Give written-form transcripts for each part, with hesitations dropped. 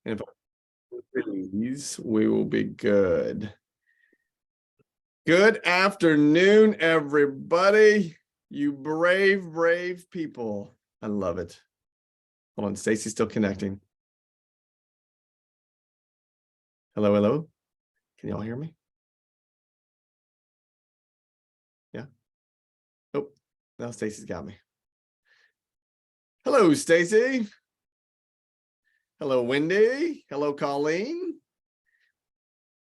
And if I please, we will be good. Good afternoon, everybody. You brave, brave people. I love it. Hold on, Stacy's still connecting. Hello, hello. Can y'all hear me? Yeah. Oh, now Stacy's got me. Hello, Stacy. Hello, Wendy. Hello, Colleen.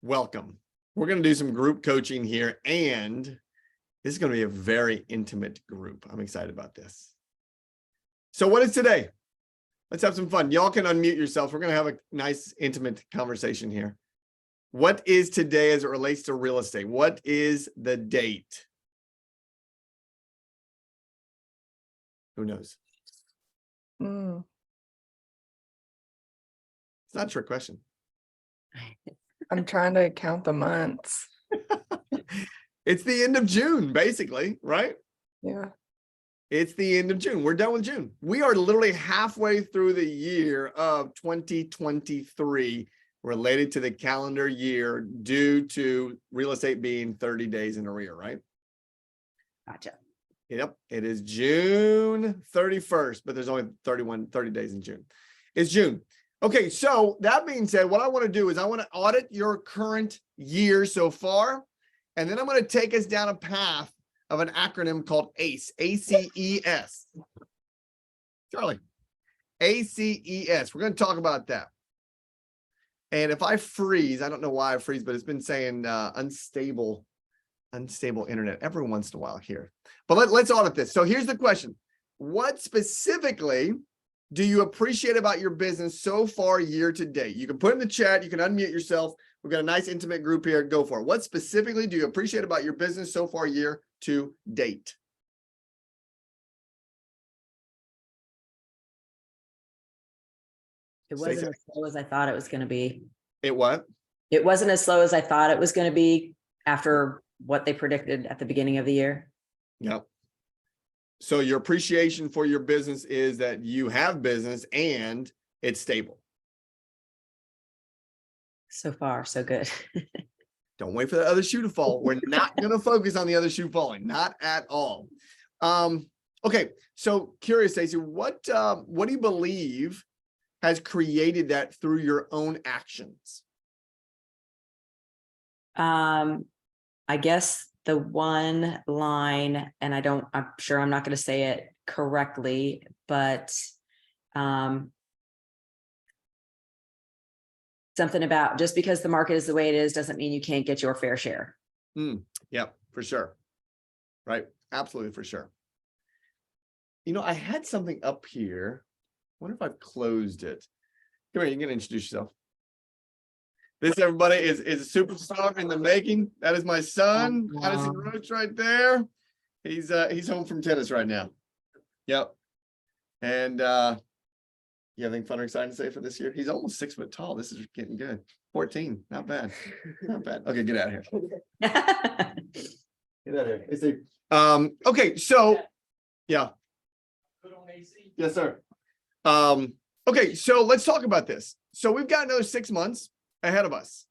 Welcome. We're going to do some group coaching here, and this is going to be a very intimate group. I'm excited about this. So what is today? Let's have some fun. Y'all can unmute yourself. We're going to have a nice, intimate conversation here. What is today as it relates to real estate? What is the date? Who knows? Mm. It's not a trick question. I'm trying to count the months. It's the end of June, basically, right? Yeah. It's the end of June. We're done with June. We are literally halfway through the year of 2023 related to the calendar year due to real estate being 30 days in arrear, right? Gotcha. Yep. It is June 31st, but there's only 30 days in June. It's June. Okay. So that being said, what I want to do is I want to audit your current year so far. And then I'm going to take us down a path of an acronym called ACE, A-C-E-S. Charlie, ACES. We're going to talk about that. And if I freeze, I don't know why I freeze, but it's been saying unstable internet every once in a while here. But let's audit this. So here's the question. What specifically do you appreciate about your business so far year to date? You can put in the chat. You can unmute yourself. We've got a nice intimate group here. Go for it. What specifically do you appreciate about your business so far year to date? It wasn't as slow as I thought it was going to be. It what? It wasn't as slow as I thought it was going to be after what they predicted at the beginning of the year. Yep. So your appreciation for your business is that you have business and it's stable. So far, so good. Don't wait for the other shoe to fall. We're not going to focus on the other shoe falling. Not at all. Okay. So curious, Stacey, what do you believe has created that through your own actions? I guess the one line, and I'm sure I'm not going to say it correctly, but something about just because the market is the way it is doesn't mean you can't get your fair share. Yep, for sure. Right. Absolutely, for sure. You know, I had something up here. I wonder if I've closed it. Come here, you can introduce yourself. This, everybody, is a superstar in the making. That is my son, Addison Roach, right there. He's home from tennis right now. Yep. And you have anything fun or exciting to say for this year? He's almost 6 foot tall. This is getting good. 14, not bad. Not bad. Okay, get out of here. Get out of here. Okay, so yeah. Yes, sir. Okay, so let's talk about this. So we've got another 6 months ahead of us.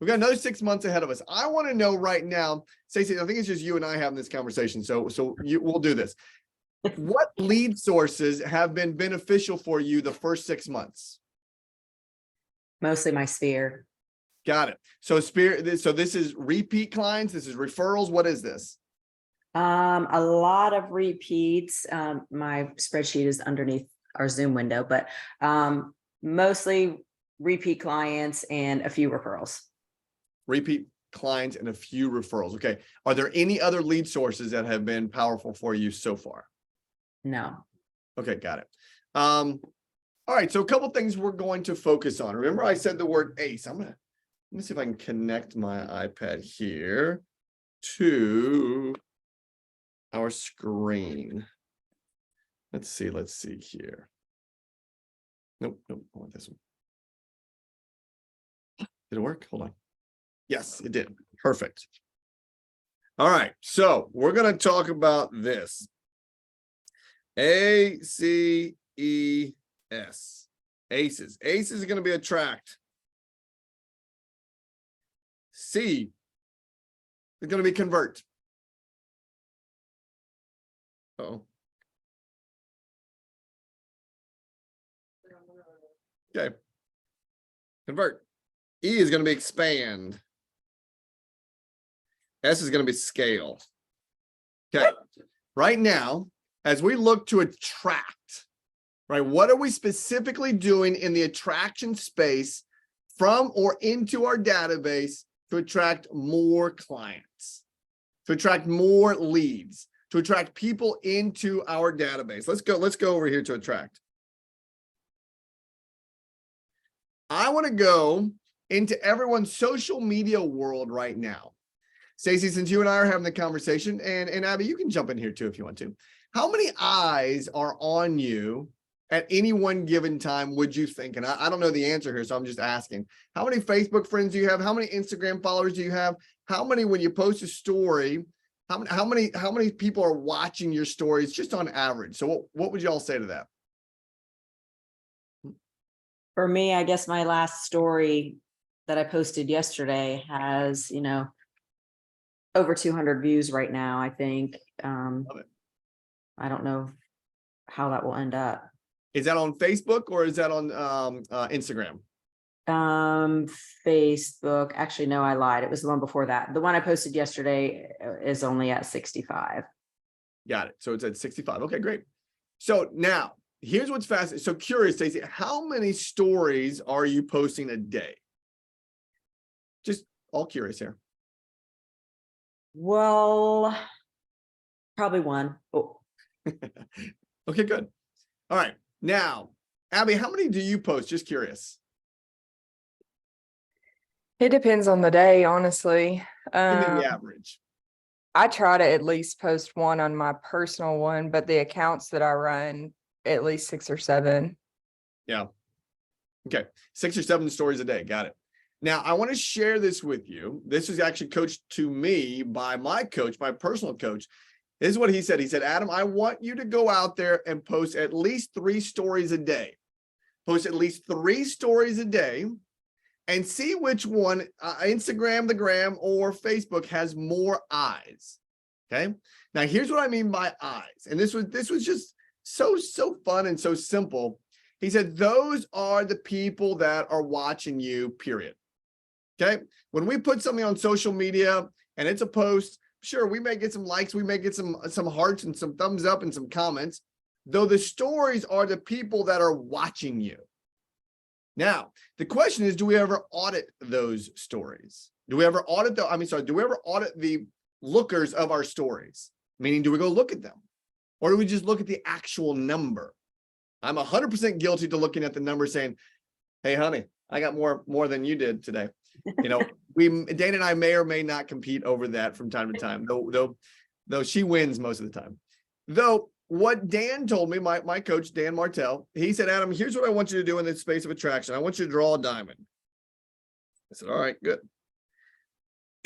We've got another 6 months ahead of us. I want to know right now, Stacey, I think it's just you and I having this conversation. So we'll do this. What lead sources have been beneficial for you the first 6 months? Mostly my sphere. Got it. So this is repeat clients. This is referrals. What is this? A lot of repeats. My spreadsheet is underneath our Zoom window, but mostly repeat clients and a few referrals. Repeat clients and a few referrals. Okay. Are there any other lead sources that have been powerful for you so far? No. Okay. Got it. All right. So a couple things we're going to focus on. Remember I said the word ACE. Let me see if I can connect my iPad here to our screen. Let's see here. Nope. I want this one. Did it work? Hold on. Yes, it did. Perfect. All right. So we're going to talk about this. ACES. Aces. Aces is going to be attract. C is going to be convert. Oh. Okay. Convert. E is going to be expand. S is going to be scale. Okay. Right now, as we look to attract, right, what are we specifically doing in the attraction space from or into our database to attract more clients, to attract more leads, to attract people into our database? Let's go over here to attract. I want to go into everyone's social media world right now. Stacey, since you and I are having the conversation, and Abby, you can jump in here too if you want to. How many eyes are on you at any one given time, would you think? And I don't know the answer here, so I'm just asking. How many Facebook friends do you have? How many Instagram followers do you have? How many, when you post a story, how many people are watching your stories just on average? So what would you all say to that? For me, I guess my last story that I posted yesterday has, over 200 views right now, I think. Love it. I don't know how that will end up. Is that on Facebook or is that on Instagram? Facebook. Actually, no, I lied. It was the one before that. The one I posted yesterday is only at 65. Got it. So it's at 65. Okay, great. So now here's what's fascinating. So curious, Stacey, how many stories are you posting a day? Just all curious here. Well, probably one. Oh. Okay, good. All right. Now, Abby, how many do you post? Just curious. It depends on the day, honestly. Give me the average. I try to at least post one on my personal one, but the accounts that I run, at least 6 or 7. Yeah. Okay. 6 or 7 stories a day. Got it. Now, I want to share this with you. This is actually coached to me by my coach, my personal coach. This is what he said. He said, Adam, I want you to go out there and post at least 3 stories a day. Post at least 3 stories a day and see which one, Instagram, the gram, or Facebook has more eyes. Okay. Now, here's what I mean by eyes. And this was just so fun and so simple. He said, those are the people that are watching you, period. Okay. When we put something on social media and it's a post, sure, we may get some likes, we may get some hearts and some thumbs up and some comments, though the stories are the people that are watching you. Now, the question is, do we ever audit those stories? Do we ever audit do we ever audit the lookers of our stories? Meaning, do we go look at them? Or do we just look at the actual number? I'm 100% guilty to looking at the number saying, hey, honey, I got more than you did today. Dana and I may or may not compete over that from time to time, though she wins most of the time. Though what Dan told me, my coach, Dan Martell, he said, Adam, here's what I want you to do in this space of attraction. I want you to draw a diamond. I said, all right, good.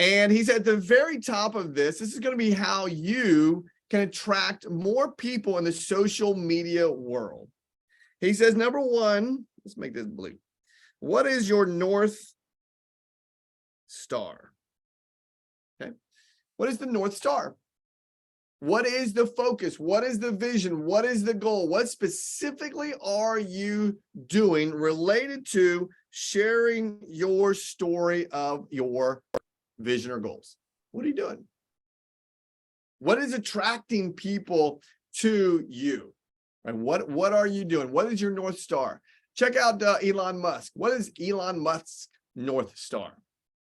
And he said, at the very top of this is going to be how you can attract more people in the social media world. He says, number 1, let's make this blue. What is your North Star? Okay. What is the North Star? What is the focus? What is the vision? What is the goal? What specifically are you doing related to sharing your story of your vision or goals? What are you doing? What is attracting people to you? And what are you doing? What is your North Star? Check out Elon Musk. What is Elon Musk's North Star?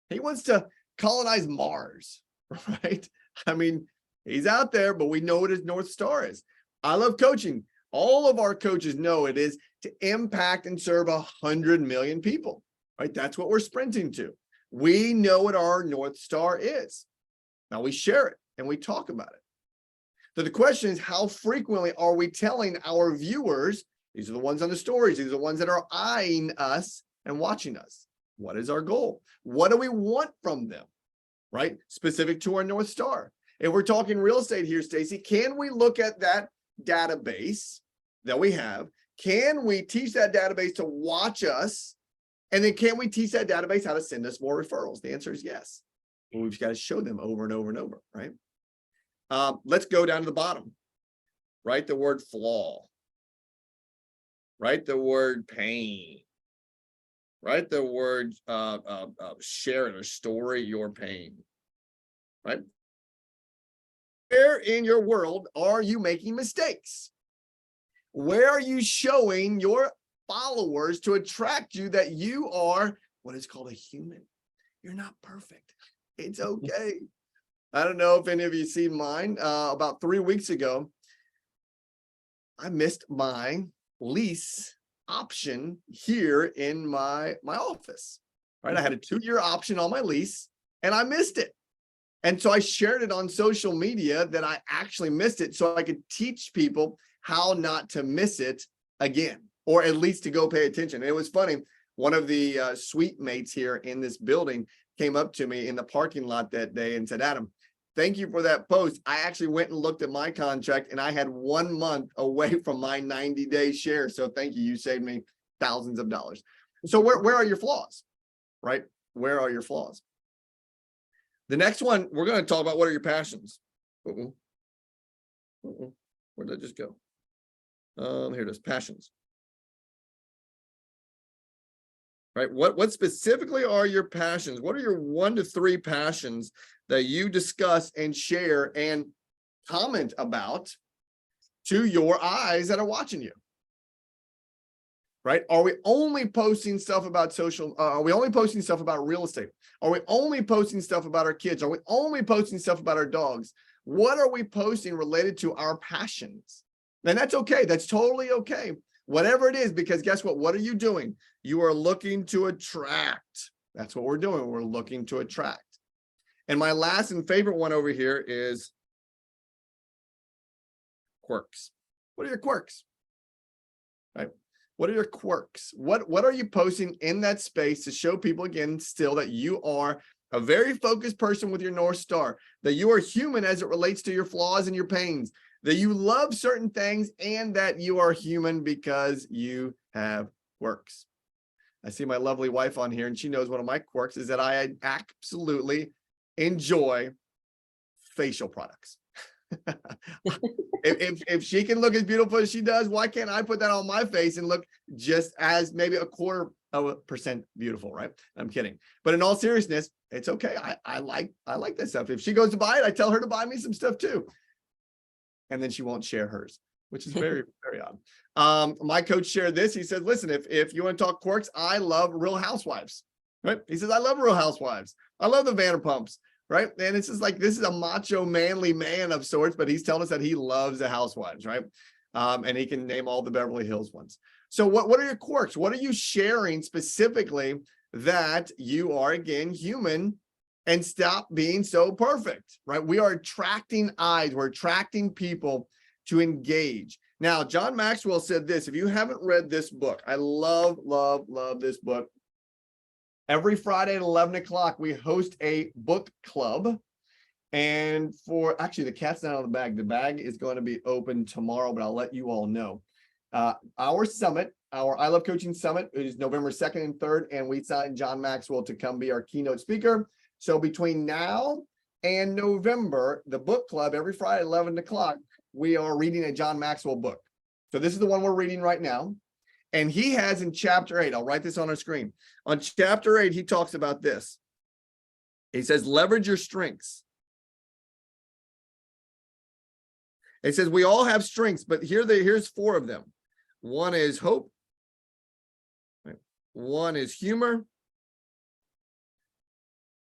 He wants to colonize Mars, right? I mean, he's out there, but we know what his North Star is. I love coaching. All of our coaches know it is to impact and serve 100 million people, right? That's what we're sprinting to. We know what our North Star is. Now we share it and we talk about it. So the question is, how frequently are we telling our viewers, these are the ones on the stories, these are the ones that are eyeing us and watching us. What is our goal? What do we want from them, right? Specific to our North Star. If we're talking real estate here, Stacey, can we look at that database that we have? Can we teach that database to watch us? And then can we teach that database how to send us more referrals? The answer is yes. Well, we've got to show them over and over and over, right? Let's go down to the bottom. Write the word flaw. Write the word pain. Write the word share in a story, your pain, right? Where in your world are you making mistakes? Where are you showing your followers to attract you that you are what is called a human? You're not perfect. It's okay. I don't know if any of you seen mine. About 3 weeks ago, I missed my lease option here in my office, right? I had a 2-year option on my lease and I missed it. And so I shared it on social media that I actually missed it so I could teach people how not to miss it again, or at least to go pay attention. And it was funny. One of the suite mates here in this building came up to me in the parking lot that day and said, Adam, thank you for that post. I actually went and looked at my contract and I had 1 month away from my 90-day share. So thank you. You saved me thousands of dollars. So where are your flaws, right? Where are your flaws? The next one, we're going to talk about what are your passions. Where did that just go? Here it is, passions. Right? What specifically are your passions? What are your 1 to 3 passions that you discuss and share and comment about to your eyes that are watching you? Right? Are we only posting stuff about are we only posting stuff about real estate? Are we only posting stuff about our kids? Are we only posting stuff about our dogs? What are we posting related to our passions? And that's okay. That's totally okay. Whatever it is, because guess what? What are you doing? You are looking to attract. That's what we're doing. We're looking to attract. And my last and favorite one over here is quirks. What are your quirks? Right? What are your quirks? What are you posting in that space to show people again still that you are a very focused person with your North Star, that you are human as it relates to your flaws and your pains, that you love certain things, and that you are human because you have quirks. I see my lovely wife on here, and she knows one of my quirks is that I absolutely enjoy facial products. if she can look as beautiful as she does, why can't I put that on my face and look just as maybe 0.25% beautiful, right? I'm kidding. But in all seriousness, it's okay. I like that stuff. If she goes to buy it, I tell her to buy me some stuff too. And then she won't share hers, which is very, very odd. My coach shared this. He said, listen, if you want to talk quirks, I love Real Housewives, right? He says, I love Real Housewives. I love the Vanderpumps, right? And it's just like, this is a macho, manly man of sorts, but he's telling us that he loves the Housewives, right? And he can name all the Beverly Hills ones. So what are your quirks? What are you sharing specifically that you are, again, human, and stop being so perfect, right? We are attracting eyes. We're attracting people to engage. Now, John Maxwell said this. If you haven't read this book, I love this book. Every Friday at 11 o'clock, we host a book club. And actually, the cat's not out of the bag. The bag is going to be open tomorrow, but I'll let you all know. Our summit, our I Love Coaching Summit, is November 2nd and 3rd, and we signed John Maxwell to come be our keynote speaker. So between now and November, the book club, every Friday at 11 o'clock, we are reading a John Maxwell book. So this is the one we're reading right now. And he has in chapter 8, I'll write this on our screen. On chapter 8, he talks about this. He says, leverage your strengths. It says, we all have strengths, but here's 4 of them. One is hope. One is humor.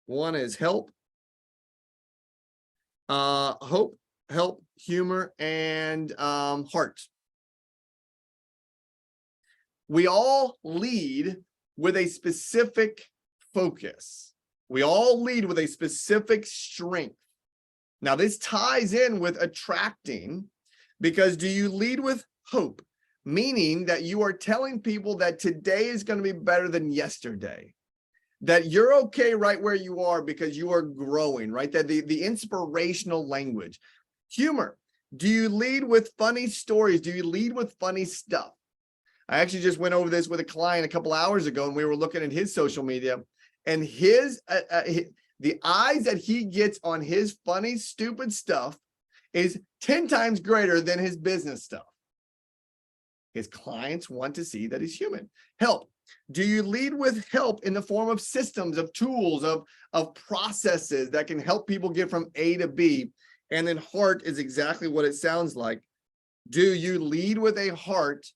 One is help. Hope, help, humor, and heart. We all lead with a specific focus. We all lead with a specific strength. Now, this ties in with attracting, because do you lead with hope? Meaning that you are telling people that today is going to be better than yesterday. That you're okay right where you are because you are growing, right? That the inspirational language. Humor. Do you lead with funny stories? Do you lead with funny stuff? I actually just went over this with a client a couple hours ago, and we were looking at his social media, and the eyes that he gets on his funny, stupid stuff is 10 times greater than his business stuff. His clients want to see that he's human. Help. Do you lead with help in the form of systems, of tools, of processes that can help people get from A to B? And then heart is exactly what it sounds like. Do you lead with a heart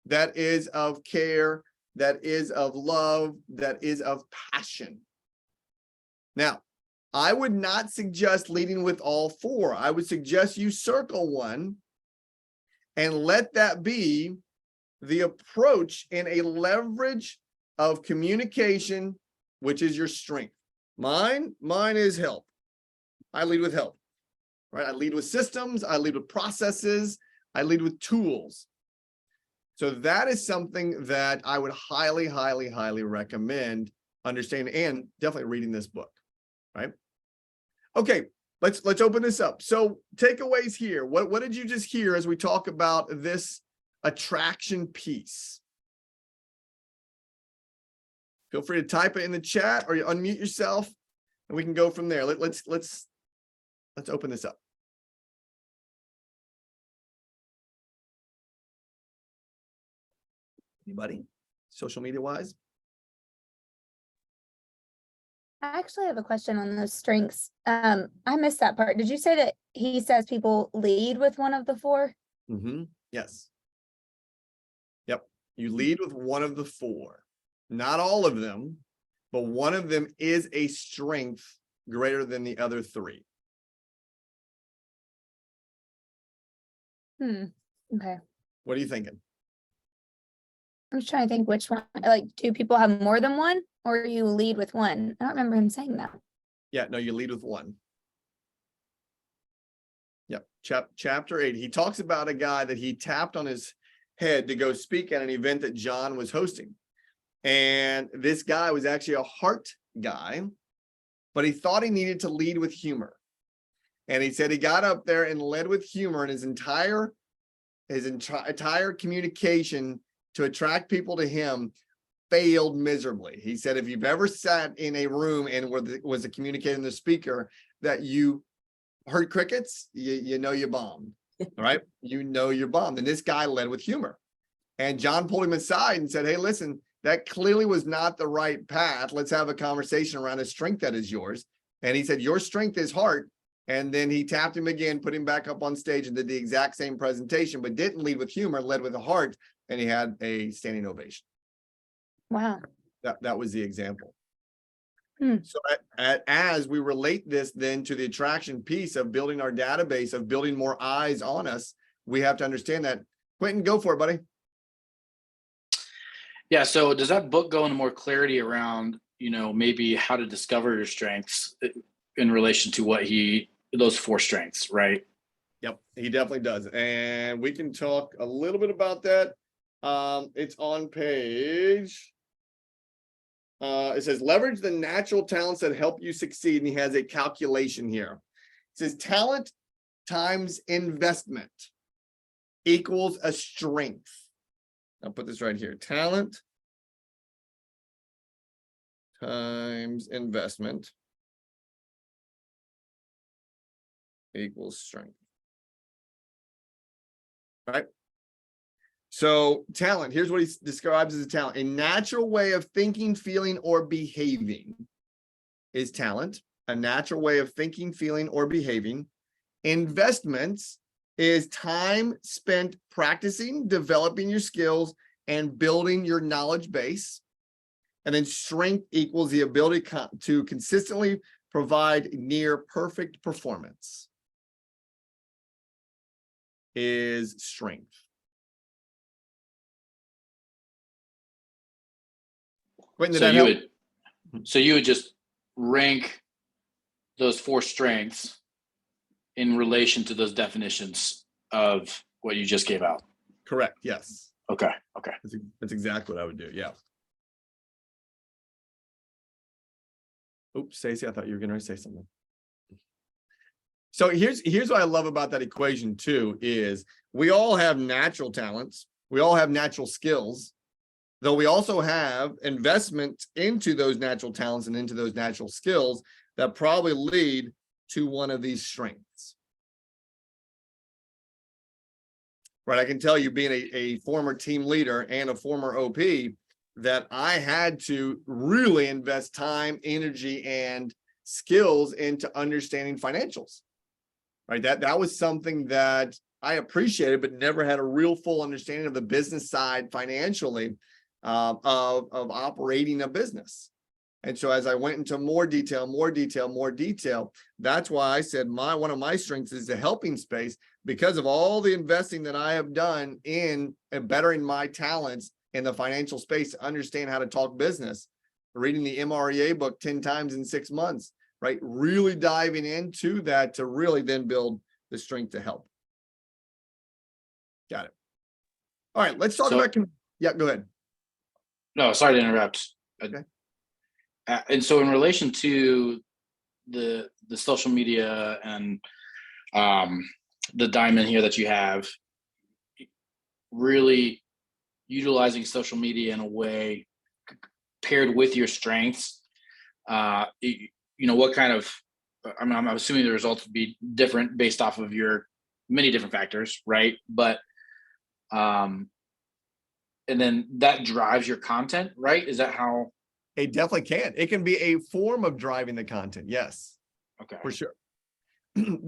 that is of care, that is of love, that is of passion? Now, I would not suggest leading with all four. I would suggest you circle one and let that be the approach in a leverage of communication, which is your strength. Mine is help. I lead with help, right? I lead with systems. I lead with processes. I lead with tools. So that is something that I would highly, highly, highly recommend understanding and definitely reading this book, right? Okay, let's open this up. So takeaways here. What did you just hear as we talk about this attraction piece? Feel free to type it in the chat or you unmute yourself and we can go from there. Let's open this up. Anybody? Social media wise? I actually have a question on those strengths. I missed that part. Did you say that he says people lead with one of the four? Yes. Yep. You lead with one of the four. Not all of them, but one of them is a strength greater than the other three. Okay. What are you thinking? I'm just trying to think which one. Like, do people have more than one, or you lead with one? I don't remember him saying that. Yeah, no, you lead with one. Yep. Chapter 8. He talks about a guy that he tapped on his head to go speak at an event that John was hosting. And this guy was actually a heart guy, but he thought he needed to lead with humor. And he said he got up there and led with humor, and his entire communication to attract people to him failed miserably. He said, if you've ever sat in a room and was a communicating the speaker that you heard crickets, you know you bombed, right? You know you're bombed. And this guy led with humor. And John pulled him aside and said, hey, listen, that clearly was not the right path. Let's have a conversation around a strength that is yours. And he said, your strength is heart. And then he tapped him again, put him back up on stage and did the exact same presentation, but didn't lead with humor, led with a heart. And he had a standing ovation. Wow. That was the example. So as we relate this then to the attraction piece of building our database, of building more eyes on us, we have to understand that. Quentin, go for it, buddy. Yeah. So does that book go into more clarity around, maybe how to discover your strengths in relation to those four strengths, right? Yep, he definitely does. And we can talk a little bit about that. It's on page. It says leverage the natural talents that help you succeed. And he has a calculation here. It says talent times investment equals a strength. I'll put this right here. Talent times investment equals strength. Right? So talent, here's what he describes as a talent. A natural way of thinking, feeling, or behaving is talent. A natural way of thinking, feeling, or behaving. Investments is time spent practicing, developing your skills, and building your knowledge base. And then strength equals the ability to consistently provide near perfect performance is strength. Quentin, So you would just rank those four strengths in relation to those definitions of what you just gave out. Correct. Yes. Okay. That's exactly what I would do. Yeah. Oops, Stacey, I thought you were going to say something. So here's what I love about that equation too, is we all have natural talents We all have natural skills, though we also have investment into those natural talents and into those natural skills that probably lead to one of these strengths. Right, I can tell you, being a former team leader and a former OP, that I had to really invest time, energy, and skills into understanding financials. Right, that was something that I appreciated, but never had a real full understanding of the business side financially of operating a business. And so as I went into more detail, that's why I said one of my strengths is the helping space, because of all the investing that I have done in bettering my talents in the financial space to understand how to talk business, reading the MREA book 10 times in 6 months, right? Really diving into that to really then build the strength to help. Got it. All right, let's talk about, yeah, go ahead. No, sorry to interrupt. Okay. And so in relation to the social media and the diamond here that you have, really utilizing social media in a way paired with your strengths, what kind of, I'm assuming the results would be different based off of your many different factors, right? But and then that drives your content, right? Is that how? It definitely can. It can be a form of driving the content. Yes. Okay. For sure.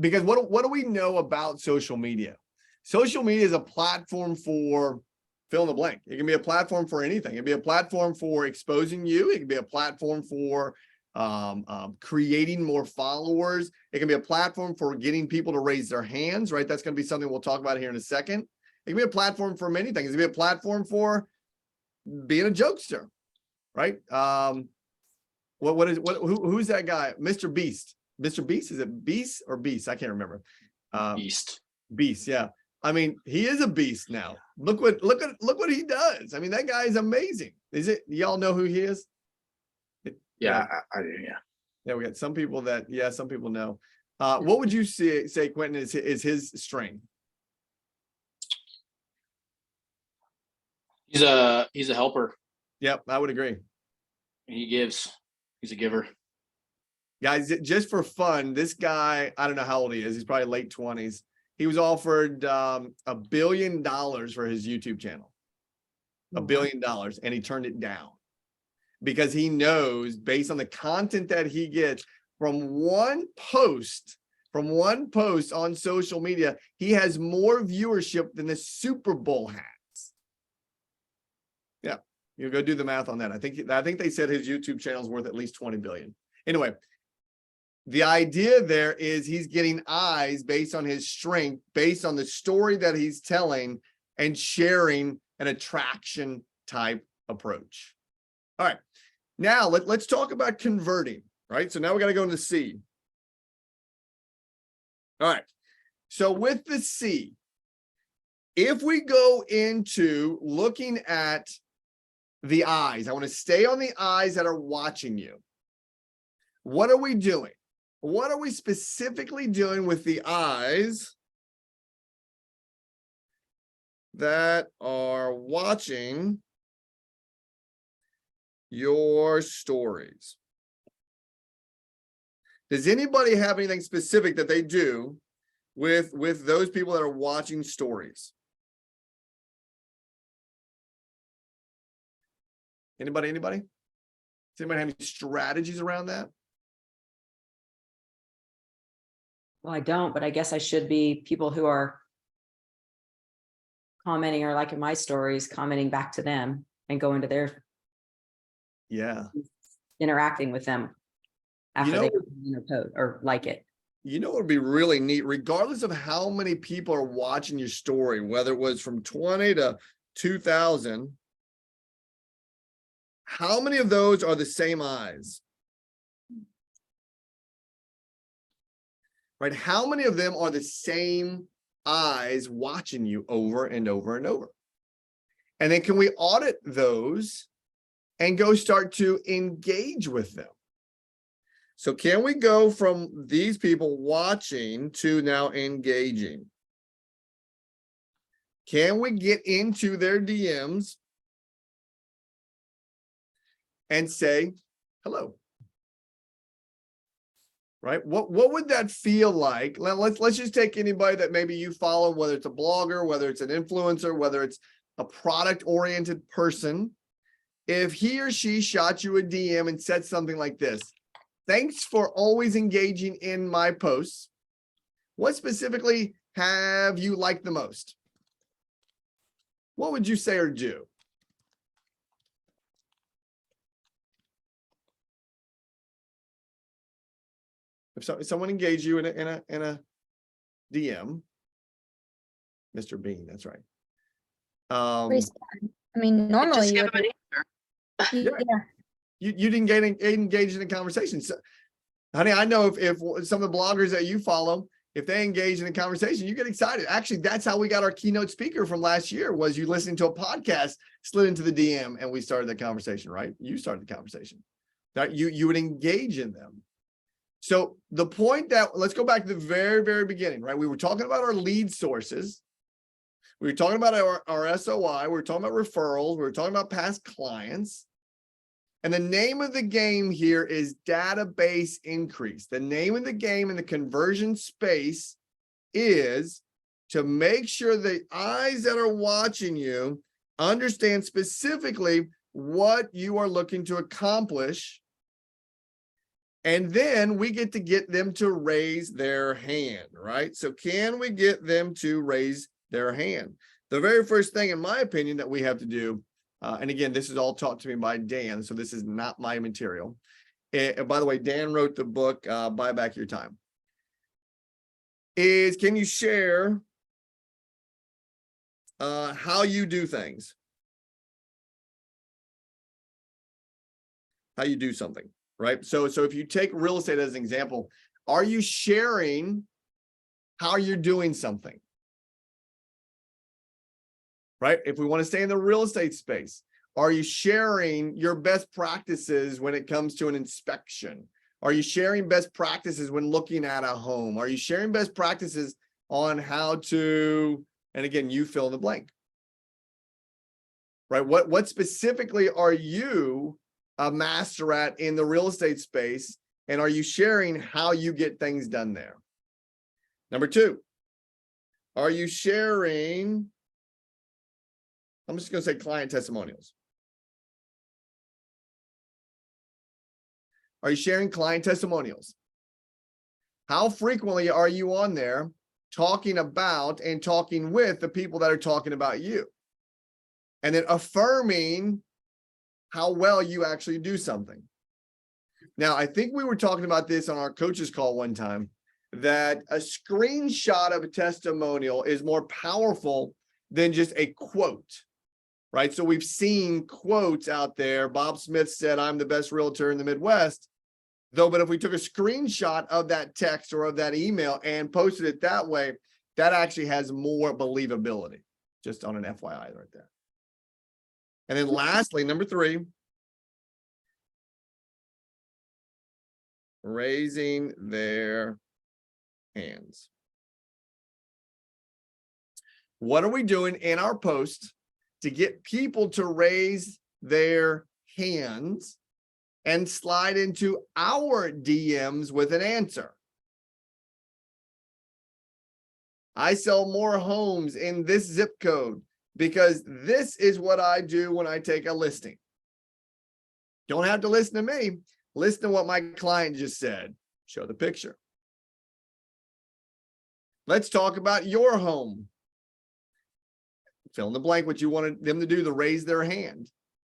Because what do we know about social media? Social media is a platform for fill in the blank. It can be a platform for anything. It can be a platform for exposing you. It can be a platform for creating more followers. It can be a platform for getting people to raise their hands, right? That's going to be something we'll talk about here in a second. It can be a platform for many things. It can be a platform for being a jokester, right? Who's that guy? Mr. Beast. Mr. Beast, is it Beast or Beast? I can't remember. Beast. Beast, yeah. I mean, he is a beast now. Look what he does. I mean, that guy is amazing. Is it? Y'all know who he is? Yeah, I do. Yeah. Yeah, we got some people that, some people know. What would you say, Quentin, is his strength? He's a helper. Yep, I would agree. He gives. He's a giver. Guys, just for fun, this guy, I don't know how old he is. He's probably late 20s. He was offered $1 billion for his YouTube channel. $1 billion, and he turned it down because he knows, based on the content that he gets from one post on social media, he has more viewership than the Super Bowl has. Yeah, you go do the math on that. I think they said his YouTube channel is worth at least 20 billion. Anyway, the idea there is he's getting eyes based on his strength, based on the story that he's telling, and sharing an attraction type approach. All right, now let's talk about converting, right? So now we got to go into C. All right, so with the C, if we go into looking at the eyes, I want to stay on the eyes that are watching you. What are we doing? What are we specifically doing with the eyes that are watching your stories? Does anybody have anything specific that they do with those people that are watching stories? Anybody? Does anybody have any strategies around that? Well, I don't, but I guess I should be people who are commenting or liking my stories, commenting back to them and going to their, interacting with them after they post or like it. You know, it would be really neat, regardless of how many people are watching your story, whether it was from 20 to 2000, how many of those are the same eyes? Right? How many of them are the same eyes watching you over and over and over? And then can we audit those and go start to engage with them? So can we go from these people watching to now engaging? Can we get into their DMs and say hello? Right? What would that feel like? Let's just take anybody that maybe you follow, whether it's a blogger, whether it's an influencer, whether it's a product-oriented person. If he or she shot you a DM and said something like this: thanks for always engaging in my posts. What specifically have you liked the most? What would you say or do? If someone engaged you in a DM, Mr. Bean, that's right. Respond. I mean, normally Just you give would. an answer. Yeah. You didn't get engaged in a conversation. So, honey, I know if some of the bloggers that you follow, if they engage in a conversation, you get excited. Actually, that's how we got our keynote speaker from last year, was you listening to a podcast, slid into the DM, and we started the conversation, right? You started the conversation. That you would engage in them. So the point that, let's go back to the very, very beginning, right? We were talking about our lead sources. We were talking about our SOI. We were talking about referrals. We were talking about past clients. And the name of the game here is database increase. The name of the game in the conversion space is to make sure the eyes that are watching you understand specifically what you are looking to accomplish. And then we get to get them to raise their hand, right? So can we get them to raise their hand? The very first thing, in my opinion, that we have to do, and again, this is all taught to me by Dan, so this is not my material. And by the way, Dan wrote the book, Buy Back Your Time. Can you share how you do things? How you do something, right? So if you take real estate as an example, are you sharing how you're doing something? Right? If we want to stay in the real estate space, are you sharing your best practices when it comes to an inspection? Are you sharing best practices when looking at a home? Are you sharing best practices on how to, and again, you fill in the blank, right? What specifically are you a master at in the real estate space? And are you sharing how you get things done there? Number two, are you sharing, I'm just going to say client testimonials. Are you sharing client testimonials? How frequently are you on there talking about and talking with the people that are talking about you? And then affirming how well you actually do something. Now, I think we were talking about this on our coaches call one time, that a screenshot of a testimonial is more powerful than just a quote. Right. So we've seen quotes out there. Bob Smith said, "I'm the best realtor in the Midwest." Though, but if we took a screenshot of that text or of that email and posted it that way, that actually has more believability, just on an FYI right there. And then lastly, number three, raising their hands. What are we doing in our post to get people to raise their hands and slide into our DMs with an answer? I sell more homes in this zip code because this is what I do when I take a listing. Don't have to listen to me. Listen to what my client just said. Show the picture. Let's talk about your home. Fill in the blank what you wanted them to do to raise their hand,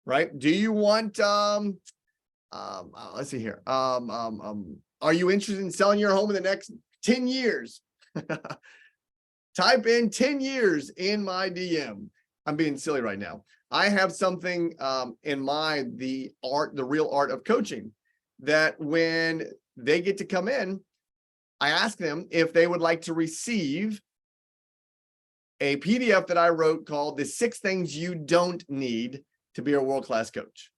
right? Do you want, let's see here. Are you interested in selling your home in the next 10 years? Type in 10 years in my DM. I'm being silly right now. I have something in mind, the real art of coaching, that when they get to come in, I ask them if they would like to receive a PDF that I wrote called The 6 Things You Don't Need to Be a World-Class Coach.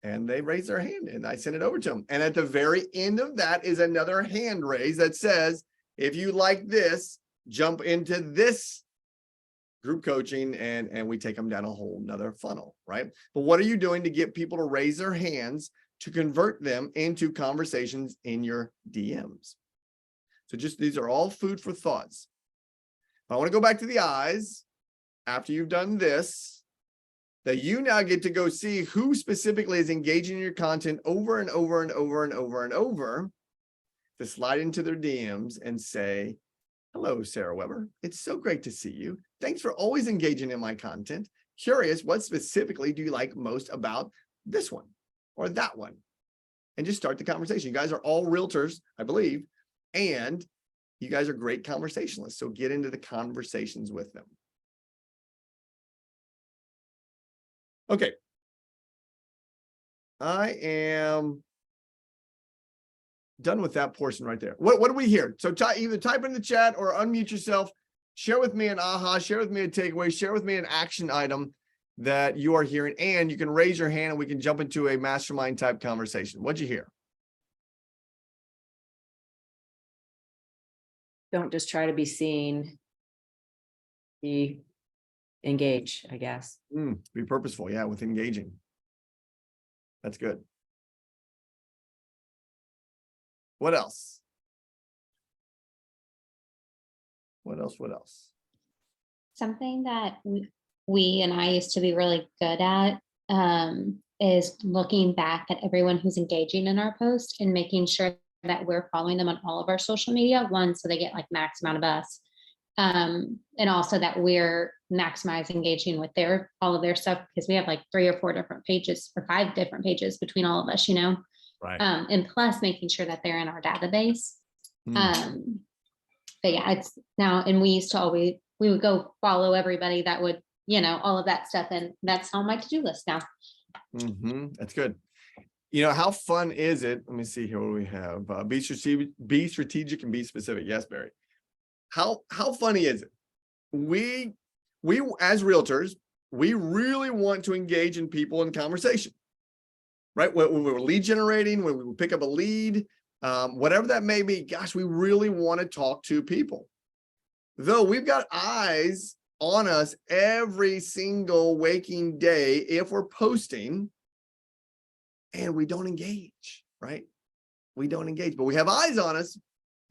And they raise their hand and I send it over to them. And at the very end of that is another hand raise that says, if you like this, jump into this group coaching, and we take them down a whole nother funnel, right? But what are you doing to get people to raise their hands to convert them into conversations in your DMs? So just, these are all food for thoughts. I want to go back to the eyes after you've done this, that you now get to go see who specifically is engaging in your content over and over and over and over and over, to slide into their DMs and say, hello, Sarah Weber. It's so great to see you. Thanks for always engaging in my content. Curious, what specifically do you like most about this one or that one? And just start the conversation. You guys are all realtors, I believe, and you guys are great conversationalists. So get into the conversations with them. Okay. I am done with that portion right there. What do we hear? So either type in the chat or unmute yourself. Share with me an aha, share with me a takeaway, share with me an action item that you are hearing, and you can raise your hand and we can jump into a mastermind type conversation. What'd you hear? Don't just try to be seen. Be engage, I guess. Be purposeful, yeah, with engaging. That's good. What else? What else? Something that we and I used to be really good at is looking back at everyone who's engaging in our post and making sure that we're following them on all of our social media. One, so they get like max amount of us. And also that we're maximizing engaging with all of their stuff, because we have like 3 or 4 different pages or 5 different pages between all of us, you know? Right. And plus making sure that they're in our database. But yeah, it's now, and we would go follow everybody that would, you know, all of that stuff. And that's on my to-do list now. That's good. You know, how fun is it? Let me see here what we have. Be strategic and be specific. Yes, Barry. How funny is it? We as realtors, we really want to engage in people in conversation, right? When we were lead generating, when we would pick up a lead, whatever that may be, gosh, we really want to talk to people. Though we've got eyes on us every single waking day if we're posting, and we don't engage, right? We don't engage, but we have eyes on us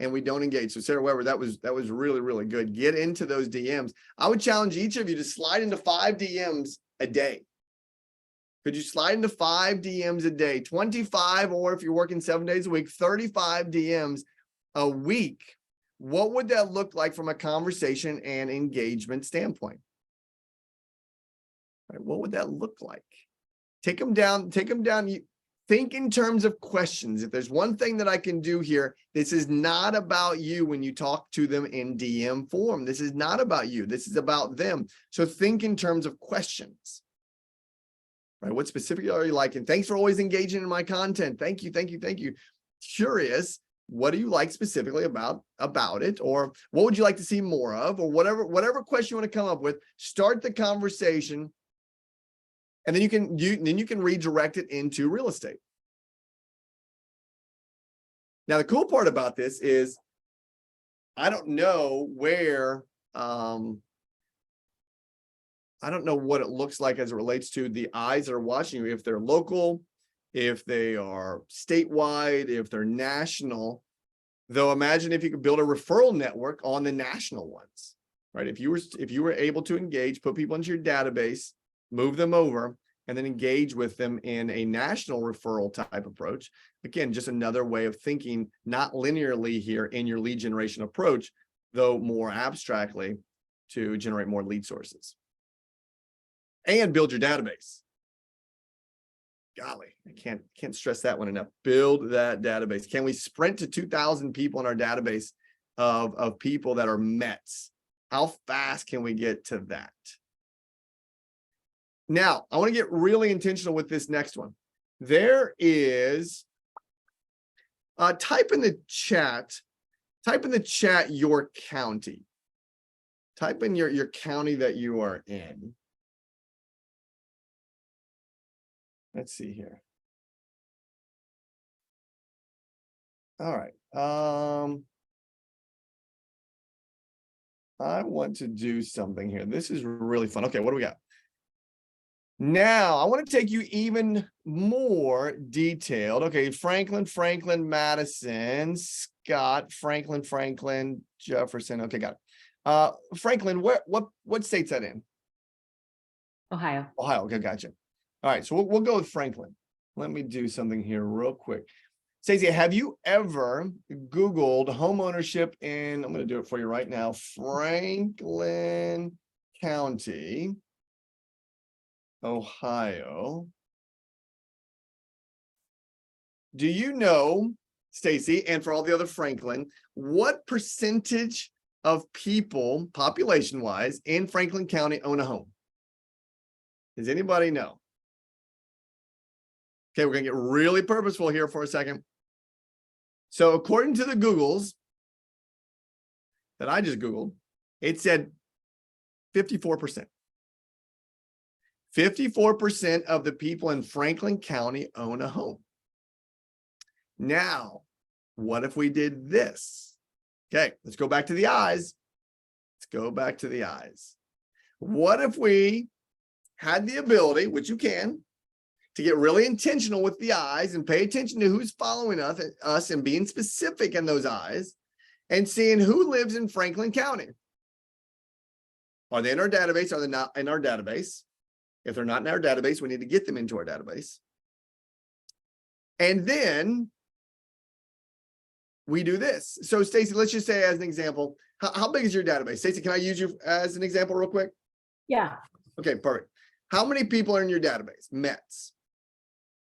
and we don't engage. So Sarah Weber, that was really, really good. Get into those DMs. I would challenge each of you to slide into 5 DMs a day. Could you slide into 5 DMs a day, 25, or if you're working 7 days a week, 35 DMs a week? What would that look like from a conversation and engagement standpoint? Right, what would that look like? Take them down. Think in terms of questions. If there's one thing that I can do here, this is not about you when you talk to them in DM form. This is not about you. This is about them. So think in terms of questions. Right? What specifically are you liking? Thanks for always engaging in my content. Thank you. Curious, what do you like specifically about it? Or what would you like to see more of? Or whatever question you want to come up with, start the conversation. And then you can redirect it into real estate. Now, the cool part about this is I don't know where, I don't know what it looks like as it relates to the eyes that are watching you, if they're local, if they are statewide, if they're national. Though imagine if you could build a referral network on the national ones, right? If you were able to engage, put people into your database, move them over, and then engage with them in a national referral type approach. Again, just another way of thinking, not linearly here in your lead generation approach, though more abstractly, to generate more lead sources. And build your database. Golly, I can't stress that one enough. Build that database. Can we sprint to 2,000 people in our database of people that are Mets? How fast can we get to that? Now, I want to get really intentional with this next one. There is, type in the chat your county. Type in your county that you are in. Let's see here. All right. I want to do something here. This is really fun. Okay, what do we got? Now, I want to take you even more detailed. Okay, Franklin, Madison, Scott, Franklin, Jefferson. Okay, got it. Franklin, what state's that in? Ohio. Ohio. Okay, gotcha. All right, so we'll go with Franklin. Let me do something here real quick. Stacey, have you ever Googled home ownership in, I'm going to do it for you right now, Franklin County, Ohio? Do you know, Stacy, and for all the other Franklin, what percentage of people, population-wise, in Franklin County own a home? Does anybody know? Okay, we're gonna get really purposeful here for a second. So according to the Googles that I just Googled, it said 54%. 54% of the people in Franklin County own a home. Now, what if we did this? Okay, let's go back to the eyes. Let's go back to the eyes. What if we had the ability, which you can, to get really intentional with the eyes and pay attention to who's following us and being specific in those eyes and seeing who lives in Franklin County? Are they in our database? Are they not in our database? If they're not in our database, we need to get them into our database. And then we do this. So Stacey, let's just say as an example, how big is your database? Stacey, can I use you as an example real quick? Yeah. Okay, perfect. How many people are in your database? Mets.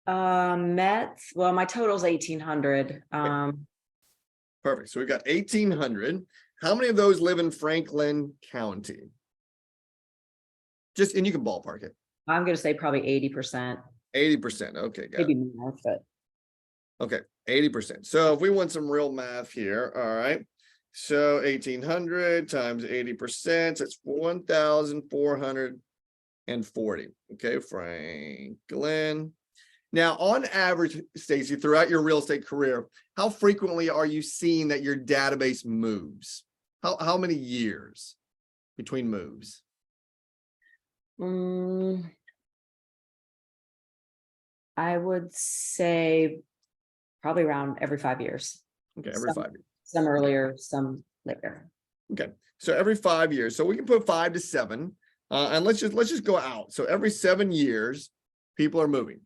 Mets. Well, my total is 1,800. Perfect. So we've got 1,800. How many of those live in Franklin County? Just, and you can ballpark it. I'm going to say probably 80%. 80%. Okay, got Maybe it. more, but Okay, 80%. So if we want some real math here, all right. So 1,800 times 80%, that's 1,440. Okay, Franklin. Now, on average, Stacey, throughout your real estate career, how frequently are you seeing that your database moves? How many years between moves? I would say probably around every 5 years. Okay, every Some- 5 years. Some earlier, some later. Okay, so every 5 years. So we can put 5 to 7, and let's just go out. So every 7 years, people are moving.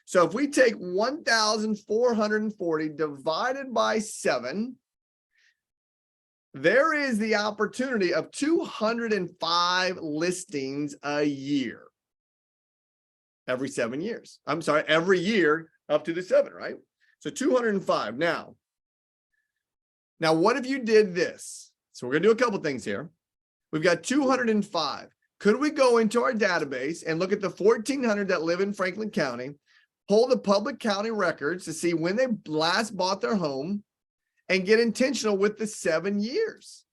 So if we take 1,440 divided by 7, there is the opportunity of 205 listings a year. Every 7 years. I'm sorry, every year up to the 7, right? So 205. Now, what if you did this? So we're gonna do a couple things here. We've got 205. Could we go into our database and look at the 1,400 that live in Franklin County, pull the public county records to see when they last bought their home, and get intentional with the 7 years?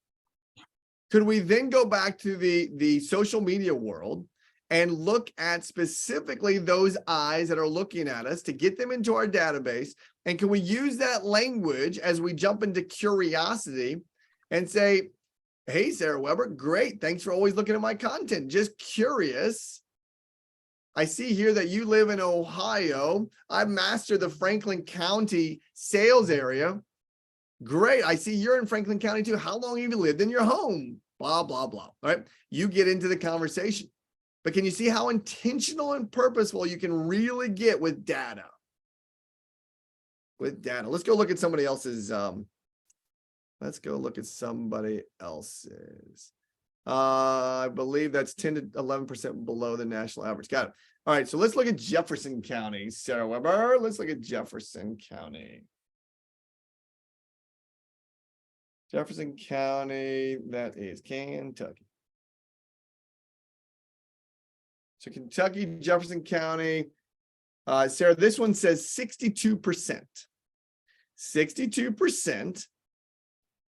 Could we then go back to the social media world and look at specifically those eyes that are looking at us to get them into our database? And can we use that language as we jump into curiosity and say, hey, Sarah Weber, great. Thanks for always looking at my content. Just curious. I see here that you live in Ohio. I've mastered the Franklin County sales area. Great. I see you're in Franklin County too. How long have you lived in your home? Blah, blah, blah. All right. You get into the conversation. But can you see how intentional and purposeful you can really get with data? With data. Let's go look at somebody else's. Let's go look at somebody else's. I believe that's 10 to 11% below the national average. Got it. All right. So let's look at Jefferson County, Sarah Weber. Let's look at Jefferson County. Jefferson County, that is Kentucky. So Kentucky, Jefferson County. Sarah, this one says 62%. 62%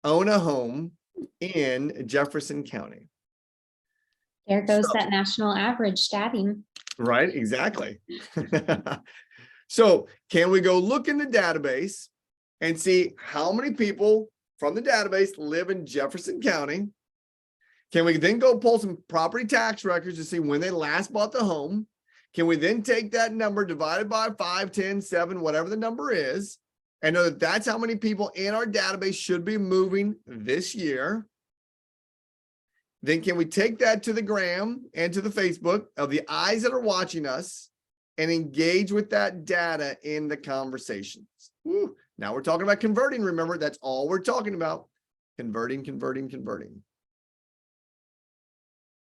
own a home in Jefferson County. There goes that national average stabbing. Right, exactly. So can we go look in the database and see how many people from the database live in Jefferson County? Can we then go pull some property tax records to see when they last bought the home? Can we then take that number divided by 5, 10, 7, whatever the number is, and know that that's how many people in our database should be moving this year? Then can we take that to the gram and to the Facebook of the eyes that are watching us and engage with that data in the conversations? Woo. Now we're talking about converting. Remember, that's all we're talking about. Converting.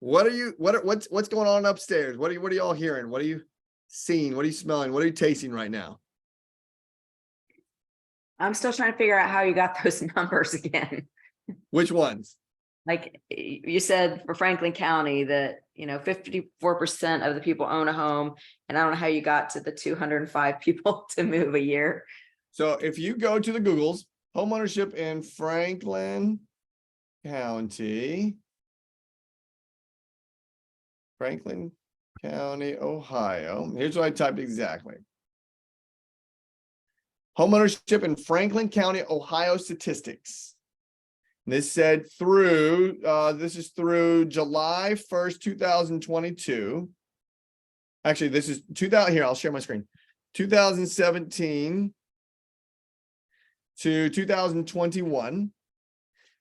What's going on upstairs? What are y'all hearing? What are you seeing? What are you smelling? What are you tasting right now? I'm still trying to figure out how you got those numbers again. Which ones? Like you said for Franklin County that, 54% of the people own a home, and I don't know how you got to the 205 people to move a year. So if you go to the Googles, homeownership in Franklin County, Ohio. Here's what I typed exactly. Homeownership in Franklin County, Ohio statistics. And this said this is through July 1st, 2022. Actually, this is 2000. Here, I'll share my screen. 2017 to 2021.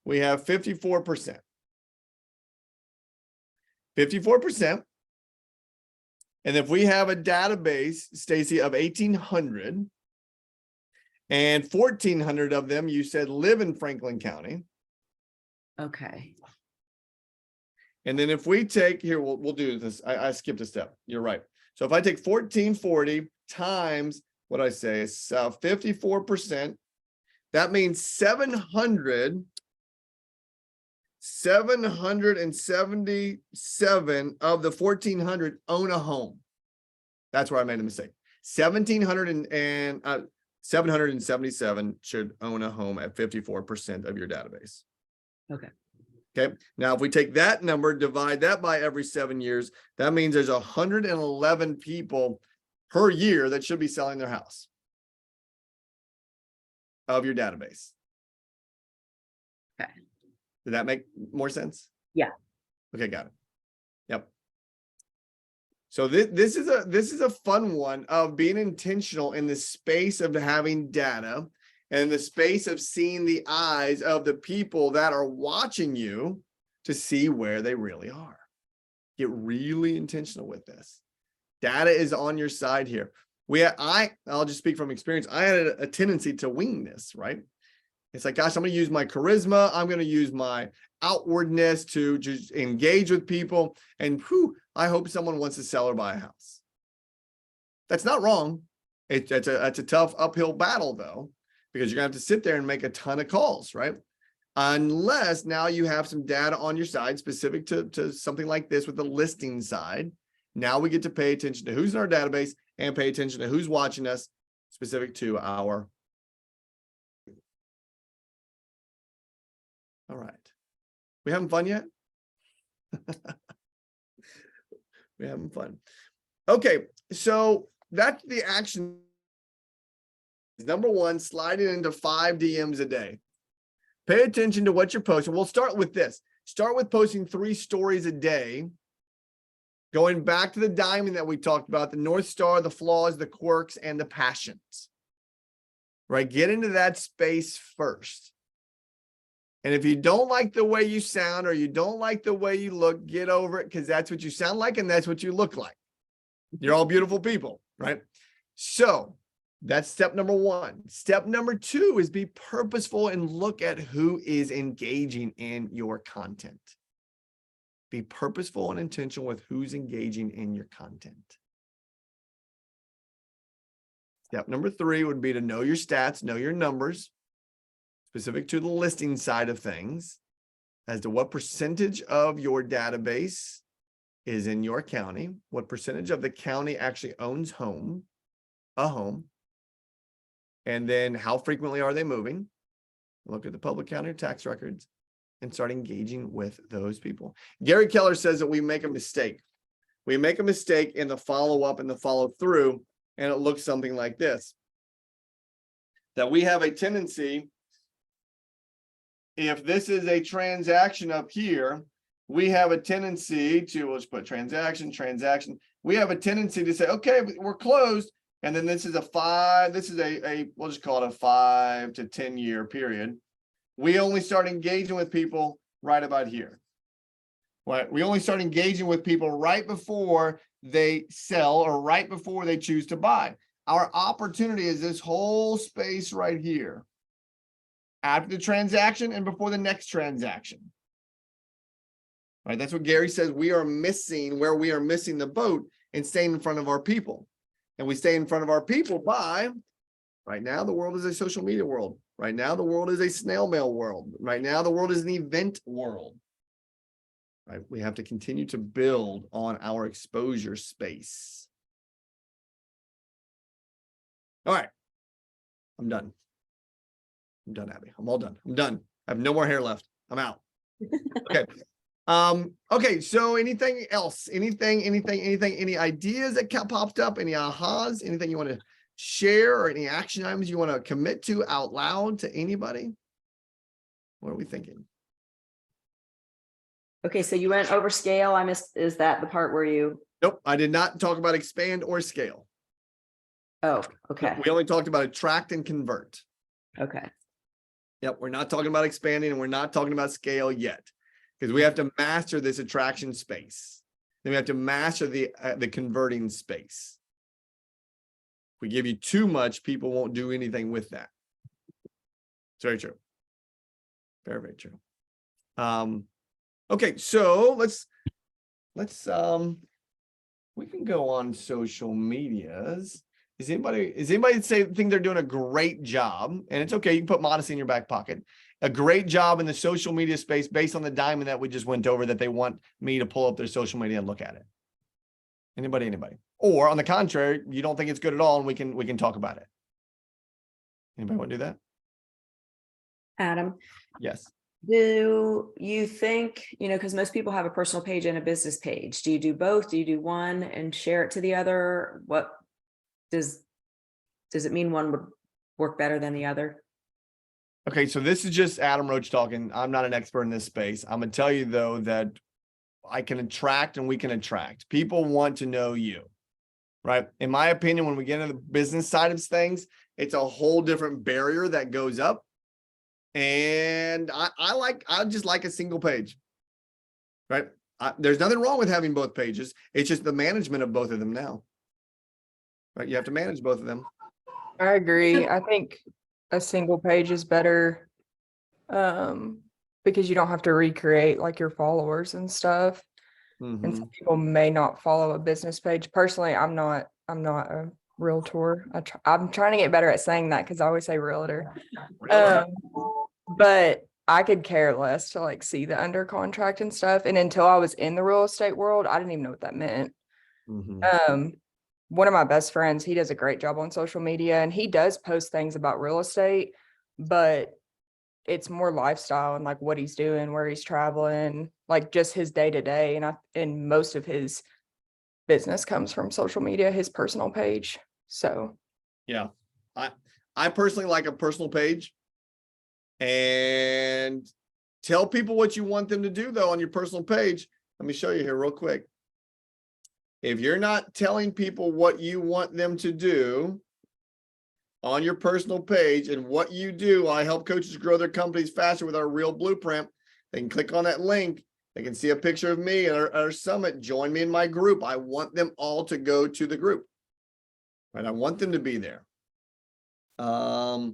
We have 54%. 54%. And if we have a database, Stacy, of 1,800, and 1,400 of them, you said, live in Franklin County. Okay. And then if we take here, we'll do this. I skipped a step. You're right. So if I take 1,440 times what I say is 54%, that means 777 of the 1,400 own a home. That's where I made a mistake. 777 should own a home at 54% of your database. Okay. Okay. Now, if we take that number, divide that by every 7 years, that means there's 111 people per year that should be selling their house of your database. Okay. Did that make more sense? Yeah. Okay, got it. Yep. So this is a fun one of being intentional in the space of having data and the space of seeing the eyes of the people that are watching you to see where they really are. Get really intentional with this. Data is on your side here. I'll just speak from experience. I had a tendency to wing this, right? It's like, gosh, I'm going to use my charisma. I'm going to use my outwardness to just engage with people. And I hope someone wants to sell or buy a house. That's not wrong. It's a tough uphill battle, though, because you're going to have to sit there and make a ton of calls, right? Unless now you have some data on your side specific to something like this with the listing side. Now we get to pay attention to who's in our database and pay attention to who's watching us specific to our. All right. We having fun yet? We having fun. Okay, so that's the action. Number one, slide it into 5 DMs a day. Pay attention to what you're posting. We'll start with this. Start with posting 3 stories a day. Going back to the diamond that we talked about, the North Star, the flaws, the quirks, and the passions. Right? Get into that space first. And if you don't like the way you sound or you don't like the way you look, get over it, because that's what you sound like and that's what you look like. You're all beautiful people, right? So that's step number 1. Step number 2 is be purposeful and look at who is engaging in your content. Be purposeful and intentional with who's engaging in your content. Step number 3 would be to know your stats, know your numbers, specific to the listing side of things, as to what percentage of your database is in your county, what percentage of the county actually owns a home, and then how frequently are they moving? Look at the public county tax records and start engaging with those people. Gary Keller says that we make a mistake. We make a mistake in the follow-up and the follow-through, and it looks something like this. That we have a tendency, if this is a transaction up here, we have a tendency to, let's put transaction. We have a tendency to say, okay, we're closed. And then this is we'll just call it a 5 to 10 year period. We only start engaging with people right about here. Right? We only start engaging with people right before they sell or right before they choose to buy. Our opportunity is this whole space right here. After the transaction and before the next transaction. Right? That's what Gary says we are missing, where we are missing the boat and staying in front of our people. And we stay in front of our people by, right now, the world is a social media world. Right now, the world is a snail mail world. Right now, the world is an event world. Right? We have to continue to build on our exposure space. All right. I'm done. I'm done, Abby. I'm all done. I'm done. I have no more hair left. I'm out. Okay. Okay, so anything else? Any ideas that popped up? Any ahas? Anything you want to share or any action items you want to commit to out loud to anybody? What are we thinking? Okay, so you went over scale. I missed, is that the part where you, Nope, I did not talk about expand or scale. oh, okay, We only talked about attract and convert. okay. Yep, we're not talking about expanding and we're not talking about scale yet. Because we have to master this attraction space. Then we have to master the converting space. If we give you too much, people won't do anything with that. It's very true. Very, very true. Okay, so let's we can go on social medias. Is anybody think they're doing a great job? And it's okay, you can put modesty in your back pocket. A great job in the social media space based on the diamond that we just went over, that they want me to pull up their social media and look at it. Anybody? Or on the contrary, you don't think it's good at all and we can talk about it. Anybody want to do that? Adam, Yes. do you think, because most people have a personal page and a business page. Do you do both? Do you do one and share it to the other? What does it mean one would work better than the other? Okay, so this is just Adam Roach talking. I'm not an expert in this space. I'm gonna tell you though that I can attract and we can attract. People want to know you, right? In my opinion, when we get into the business side of things, it's a whole different barrier that goes up. And I just like a single page, right? There's nothing wrong with having both pages. It's just the management of both of them now, right? You have to manage both of them. I agree. I think a single page is better because you don't have to recreate like your followers and stuff. And some people may not follow a business page. Personally, I'm not a realtor. I'm trying to get better at saying that because I always say realtor. But I could care less to like see the under contract and stuff. And until I was in the real estate world, I didn't even know what that meant. One of my best friends, he does a great job on social media and he does post things about real estate, but it's more lifestyle and like what he's doing, where he's traveling, like just his day to day. And most of his business comes from social media, his personal page. So yeah, I personally like a personal page. And tell people what you want them to do though on your personal page. Let me show you here real quick. If you're not telling people what you want them to do on your personal page and what you do, I help coaches grow their companies faster with our real blueprint. They can click on that link. They can see a picture of me at our summit. Join me in my group. I want them all to go to the group. Right? I want them to be there. And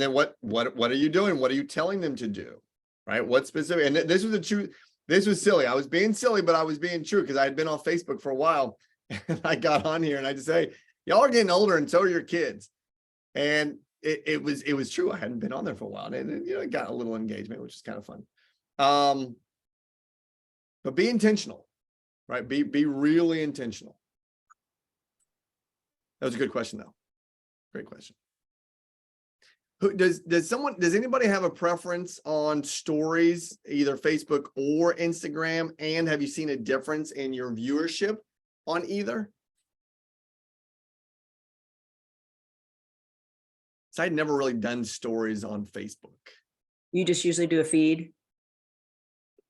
then what are you doing? What are you telling them to do? Right? What specific? And this was the truth. This was silly. I was being silly, but I was being true because I had been on Facebook for a while. And I got on here and I just say, y'all are getting older and so are your kids. And it was true. I hadn't been on there for a while. And it got a little engagement, which is kind of fun. But be intentional, right? Be really intentional. That was a good question though. Great question. Does anybody have a preference on stories, either Facebook or Instagram? And have you seen a difference in your viewership on either? So I'd never really done stories on Facebook. You just usually do a feed?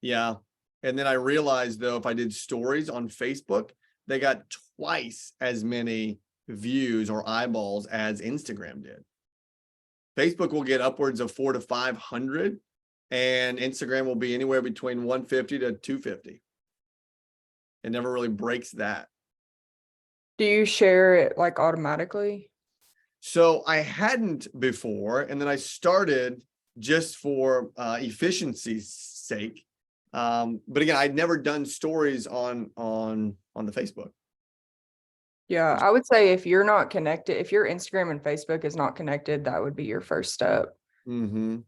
Yeah, And then I realized though, if I did stories on Facebook, they got twice as many views or eyeballs as Instagram did. Facebook will get upwards of 400 to 500, and Instagram will be anywhere between 150 to 250. It never really breaks that. Do you share it like automatically? So I hadn't before, and then I started just for efficiency's sake. But again, I'd never done stories on the Facebook. Yeah, I would say if you're not connected, if your Instagram and Facebook is not connected, that would be your first step, Mm-hmm.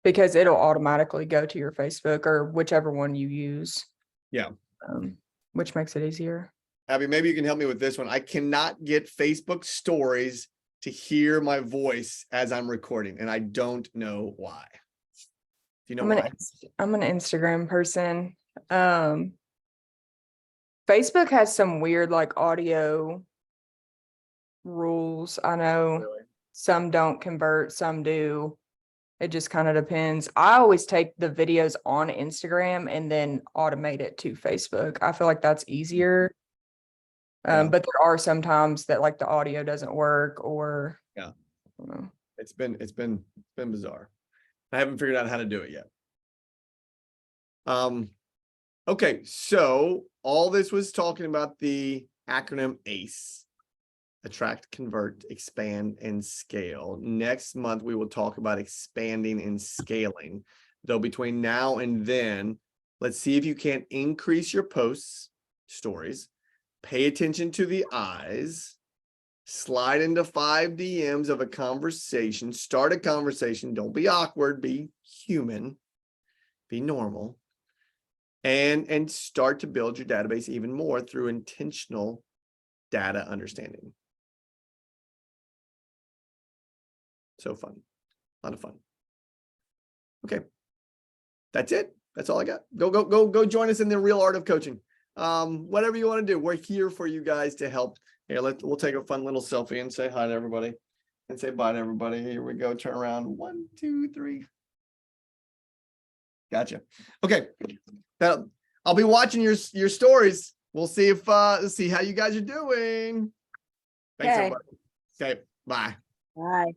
because it'll automatically go to your Facebook or whichever one you use. Yeah. Which makes it easier. Abby, maybe you can help me with this one. I cannot get Facebook stories to hear my voice as I'm recording, and I don't know why. Do you know why? I'm an Instagram person. Facebook has some weird like audio rules. I know Really? some don't convert, some do. It just kind of depends. I always take the videos on Instagram and then automate it to Facebook. I feel like that's easier. Yeah. But there are some times that like the audio doesn't work or Yeah. I don't know. It's been bizarre. I haven't figured out how to do it yet. Okay, so all this was talking about the acronym ACE: attract, convert, expand, and scale. Next month, we will talk about expanding and scaling. Though between now and then, let's see if you can increase your posts, stories, pay attention to the eyes, slide into 5 DMs of a conversation, start a conversation. Don't be awkward, be human, be normal, and start to build your database even more through intentional data understanding. So fun, a lot of fun. Okay, that's it. That's all I got. Go join us in the real art of coaching. Whatever you want to do, we're here for you guys to help. Here, we'll take a fun little selfie and say hi to everybody and say bye to everybody. Here we go. Turn around. 1, 2, 3. Gotcha. Okay. I'll be watching your stories. We'll see if see how you guys are doing. Thanks, Okay. everybody. Okay. Bye. Bye.